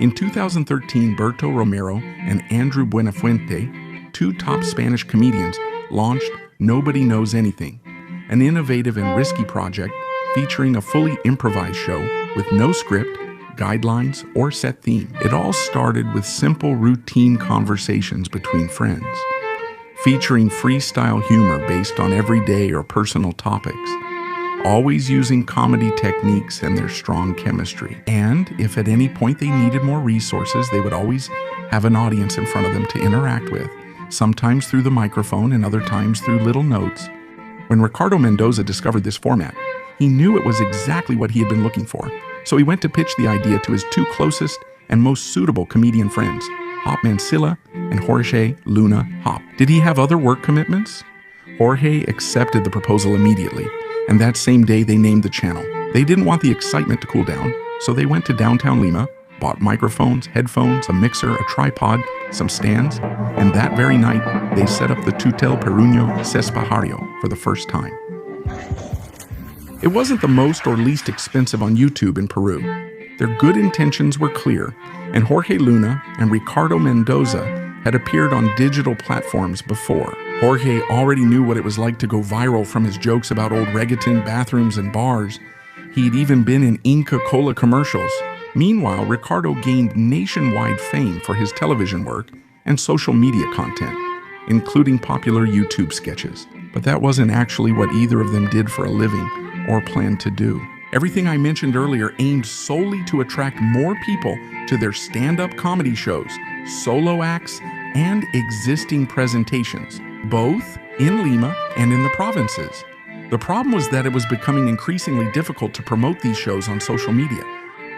In 2013, Berto Romero and Andrew Buenafuente, two top Spanish comedians, launched Nobody Knows Anything, an innovative and risky project featuring a fully improvised show with no script, guidelines, or set theme. It all started with simple, routine conversations between friends, featuring freestyle humor based on everyday or personal topics, always using comedy techniques and their strong chemistry. And if at any point they needed more resources, they would always have an audience in front of them to interact with, sometimes through the microphone and other times through little notes. When Ricardo Mendoza discovered this format, he knew it was exactly what he had been looking for. So he went to pitch the idea to his two closest and most suitable comedian friends, Hop Mancilla and Jorge Luna Hop. Did he have other work commitments? Jorge accepted the proposal immediately, and that same day they named the channel. They didn't want the excitement to cool down, so they went to downtown Lima, bought microphones, headphones, a mixer, a tripod, some stands, and that very night they set up the Tutel Peruño Cespajario for the first time. It wasn't the most or least expensive on YouTube in Peru. Their good intentions were clear, and Jorge Luna and Ricardo Mendoza had appeared on digital platforms before. Jorge already knew what it was like to go viral from his jokes about old reggaeton bathrooms and bars. He'd even been in Inca Cola commercials. Meanwhile, Ricardo gained nationwide fame for his television work and social media content, including popular YouTube sketches. But that wasn't actually what either of them did for a living or planned to do. Everything I mentioned earlier aimed solely to attract more people to their stand-up comedy shows, solo acts, and existing presentations, both in Lima and in the provinces. The problem was that it was becoming increasingly difficult to promote these shows on social media.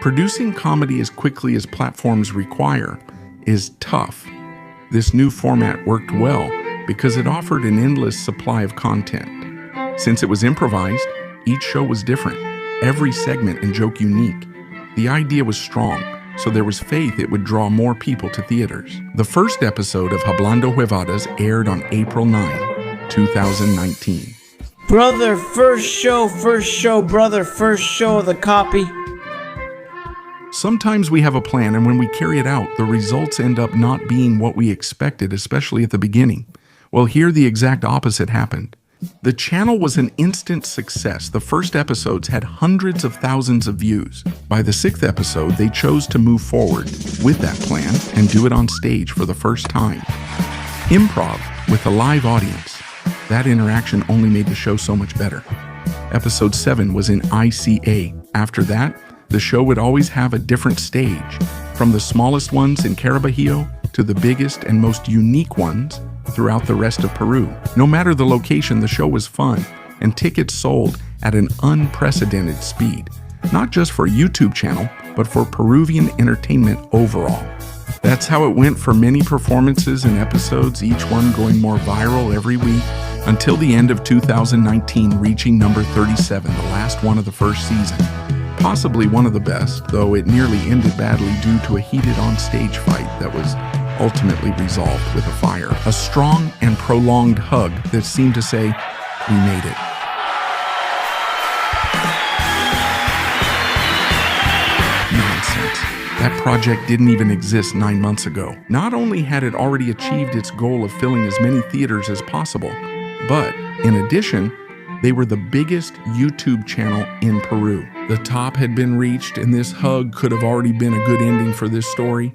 Producing comedy as quickly as platforms require is tough. This new format worked well because it offered an endless supply of content. Since it was improvised, each show was different, every segment and joke unique. The idea was strong, so there was faith it would draw more people to theaters. The first episode of Hablando Huevadas aired on April 9, 2019. Brother, first show, brother, first show of the copy. Sometimes we have a plan, and when we carry it out, the results end up not being what we expected, especially at the beginning. Well, here the exact opposite happened. The channel was an instant success. The first episodes had hundreds of thousands of views. By the sixth episode, they chose to move forward with that plan and do it on stage for the first time. Improv with a live audience. That interaction only made the show so much better. Episode 7 was in ICA. After that, the show would always have a different stage, from the smallest ones in Carabajío to the biggest and most unique ones throughout the rest of Peru. No matter the location, the show was fun, and tickets sold at an unprecedented speed, not just for a YouTube channel, but for Peruvian entertainment overall. That's how it went for many performances and episodes, each one going more viral every week, until the end of 2019, reaching number 37, the last one of the first season. Possibly one of the best, though it nearly ended badly due to a heated on-stage fight that was ultimately resolved with a fire. A strong and prolonged hug that seemed to say, "We made it." Nonsense. That project didn't even exist 9 months ago. Not only had it already achieved its goal of filling as many theaters as possible, but in addition, they were the biggest YouTube channel in Peru. The top had been reached, and this hug could have already been a good ending for this story.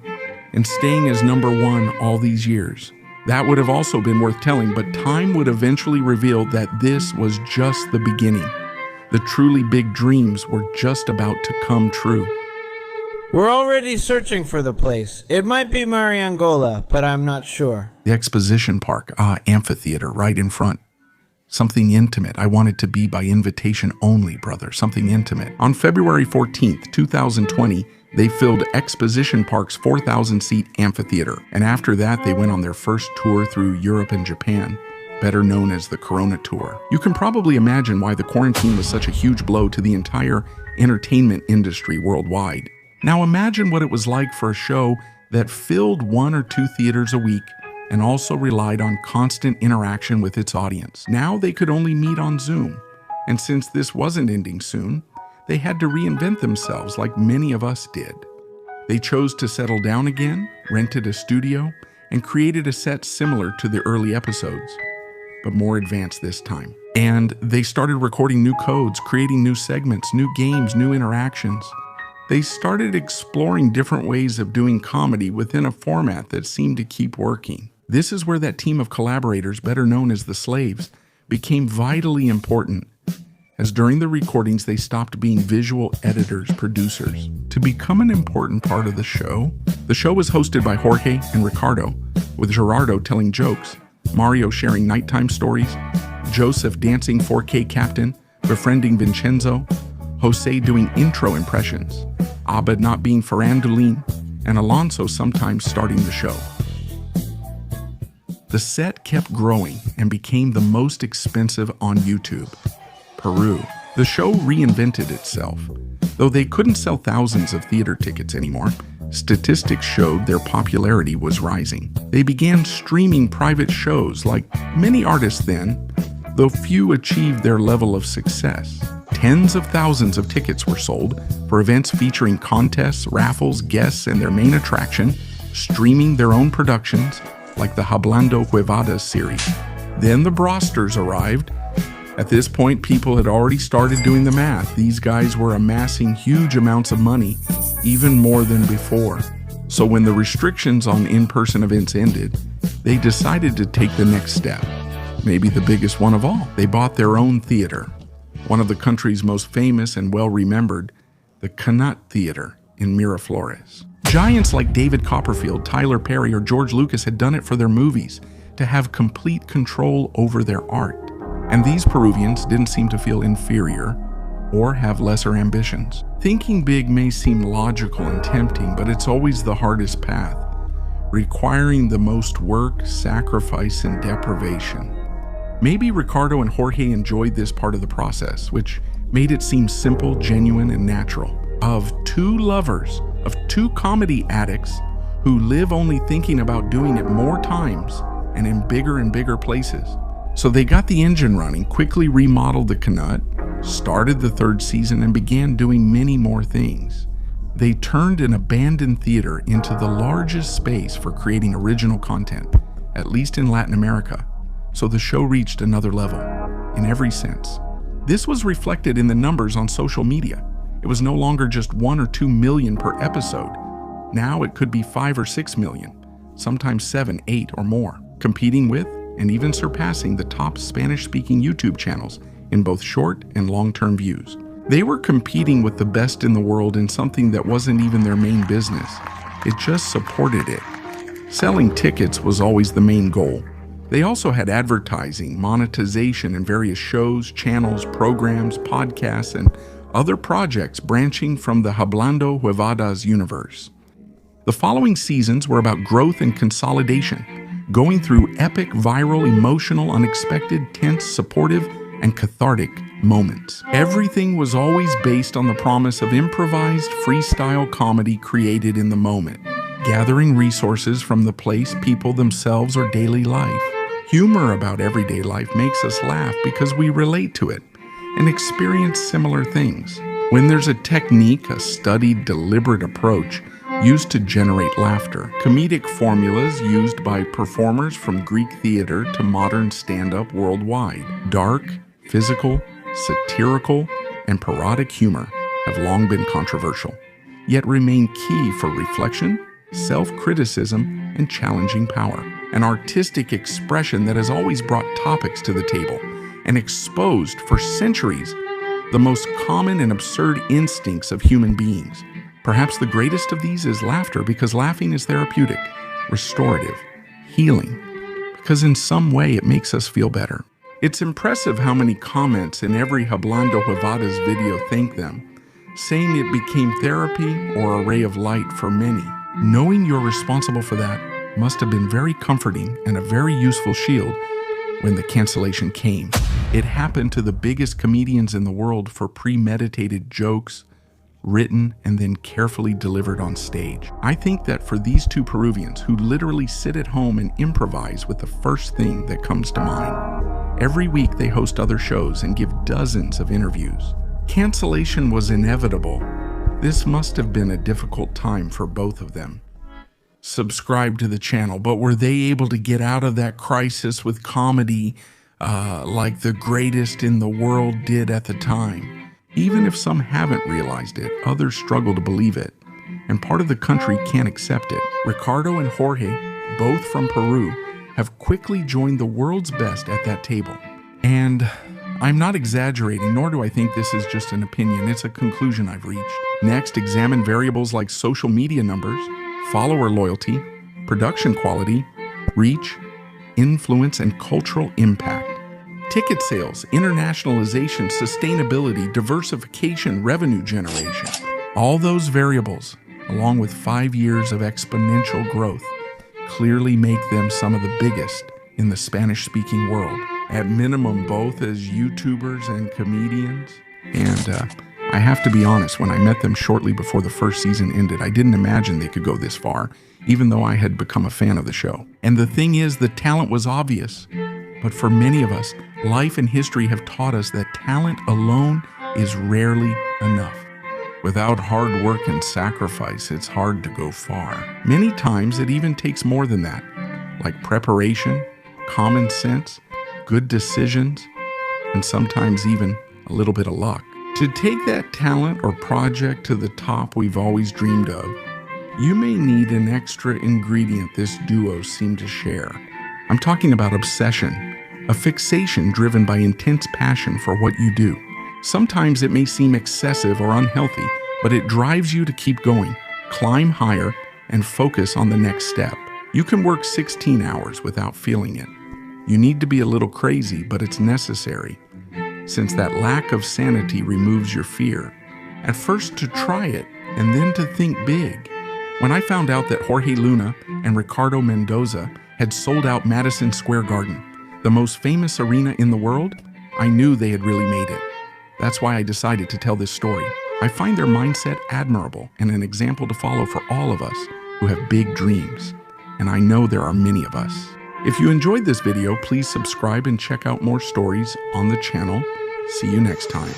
And staying as number one all these years. That would have also been worth telling, but time would eventually reveal that this was just the beginning. The truly big dreams were just about to come true. We're already searching for the place. It might be Mariangola, but I'm not sure. The exposition park, amphitheater right in front. Something intimate. I want it to be by invitation only, brother. Something intimate. On February 14th, 2020, they filled Exposition Park's 4,000-seat amphitheater, and after that they went on their first tour through Europe and Japan, better known as the Corona Tour. You can probably imagine why the quarantine was such a huge blow to the entire entertainment industry worldwide. Now imagine what it was like for a show that filled 1 or 2 theaters a week and also relied on constant interaction with its audience. Now they could only meet on Zoom, and since this wasn't ending soon, they had to reinvent themselves like many of us did. They chose to settle down again, rented a studio, and created a set similar to the early episodes, but more advanced this time. And they started recording new codes, creating new segments, new games, new interactions. They started exploring different ways of doing comedy within a format that seemed to keep working. This is where that team of collaborators, better known as the Slaves, became vitally important, as during the recordings they stopped being visual editors, producers, to become an important part of the show. The show was hosted by Jorge and Ricardo, with Gerardo telling jokes, Mario sharing nighttime stories, Joseph dancing 4K captain, befriending Vincenzo, Jose doing intro impressions, Abed not being farandulin, and Alonso sometimes starting the show. The set kept growing and became the most expensive on YouTube. Peru. The show reinvented itself. Though they couldn't sell thousands of theater tickets anymore, statistics showed their popularity was rising. They began streaming private shows like many artists then, though few achieved their level of success. Tens of thousands of tickets were sold for events featuring contests, raffles, guests, and their main attraction, streaming their own productions like the Hablando Huevadas series. Then the Brosters arrived. At this point, people had already started doing the math. These guys were amassing huge amounts of money, even more than before. So when the restrictions on in-person events ended, they decided to take the next step. Maybe the biggest one of all. They bought their own theater. One of the country's most famous and well-remembered, the Canut Theater in Miraflores. Giants like David Copperfield, Tyler Perry, or George Lucas had done it for their movies, to have complete control over their art. And these Peruvians didn't seem to feel inferior or have lesser ambitions. Thinking big may seem logical and tempting, but it's always the hardest path, requiring the most work, sacrifice, and deprivation. Maybe Ricardo and Jorge enjoyed this part of the process, which made it seem simple, genuine, and natural. Of two lovers, of two comedy addicts who live only thinking about doing it more times and in bigger places. So they got the engine running, quickly remodeled the Canut, started the third season, and began doing many more things. They turned an abandoned theater into the largest space for creating original content, at least in Latin America. So the show reached another level, in every sense. This was reflected in the numbers on social media. It was no longer just 1 or 2 million per episode. Now it could be 5 or 6 million, sometimes 7, 8, or more, competing with and even surpassing the top Spanish-speaking YouTube channels in both short and long-term views. They were competing with the best in the world in something that wasn't even their main business. It just supported it. Selling tickets was always the main goal. They also had advertising, monetization in various shows, channels, programs, podcasts, and other projects branching from the Hablando Huevadas universe. The following seasons were about growth and consolidation, going through epic, viral, emotional, unexpected, tense, supportive, and cathartic moments. Everything was always based on the promise of improvised, freestyle comedy created in the moment, gathering resources from the place, people themselves, or daily life. Humor about everyday life makes us laugh because we relate to it and experience similar things. When there's a technique, a studied, deliberate approach used to generate laughter, comedic formulas used by performers from Greek theater to modern stand-up worldwide, dark, physical, satirical, and parodic humor have long been controversial, yet remain key for reflection, self-criticism, and challenging power. An artistic expression that has always brought topics to the table and exposed for centuries the most common and absurd instincts of human beings. Perhaps the greatest of these is laughter, because laughing is therapeutic, restorative, healing, because in some way it makes us feel better. It's impressive how many comments in every Hablando Huevadas video thank them, saying it became therapy or a ray of light for many. Knowing you're responsible for that must have been very comforting and a very useful shield when the cancellation came. It happened to the biggest comedians in the world for premeditated jokes, written and then carefully delivered on stage. I think that for these two Peruvians who literally sit at home and improvise with the first thing that comes to mind, every week they host other shows and give dozens of interviews. Cancellation was inevitable, This must have been a difficult time for both of them. Subscribe to the channel, but were they able to get out of that crisis with comedy like the greatest in the world did at the time? Even if some haven't realized it, others struggle to believe it, and part of the country can't accept it. Ricardo and Jorge, both from Peru, have quickly joined the world's best at that table. And I'm not exaggerating, nor do I think this is just an opinion. It's a conclusion I've reached. Next, examine variables like social media numbers, follower loyalty, production quality, reach, influence, and cultural impact. Ticket sales, internationalization, sustainability, diversification, revenue generation. All those variables, along with 5 years of exponential growth, clearly make them some of the biggest in the Spanish-speaking world. At minimum, both as YouTubers and comedians. And I have to be honest, when I met them shortly before the first season ended, I didn't imagine they could go this far, even though I had become a fan of the show. And the thing is, the talent was obvious. But for many of us, life and history have taught us that talent alone is rarely enough. Without hard work and sacrifice, it's hard to go far. Many times, it even takes more than that, like preparation, common sense, good decisions, and sometimes even a little bit of luck. To take that talent or project to the top we've always dreamed of, you may need an extra ingredient this duo seemed to share. I'm talking about obsession, a fixation driven by intense passion for what you do. Sometimes it may seem excessive or unhealthy, but it drives you to keep going, climb higher, and focus on the next step. You can work 16 hours without feeling it. You need to be a little crazy, but it's necessary, since that lack of sanity removes your fear. At first to try it, and then to think big. When I found out that Jorge Luna and Ricardo Mendoza had sold out Madison Square Garden, the most famous arena in the world, I knew they had really made it. That's why I decided to tell this story. I find their mindset admirable and an example to follow for all of us who have big dreams. And I know there are many of us. If you enjoyed this video, please subscribe and check out more stories on the channel. See you next time.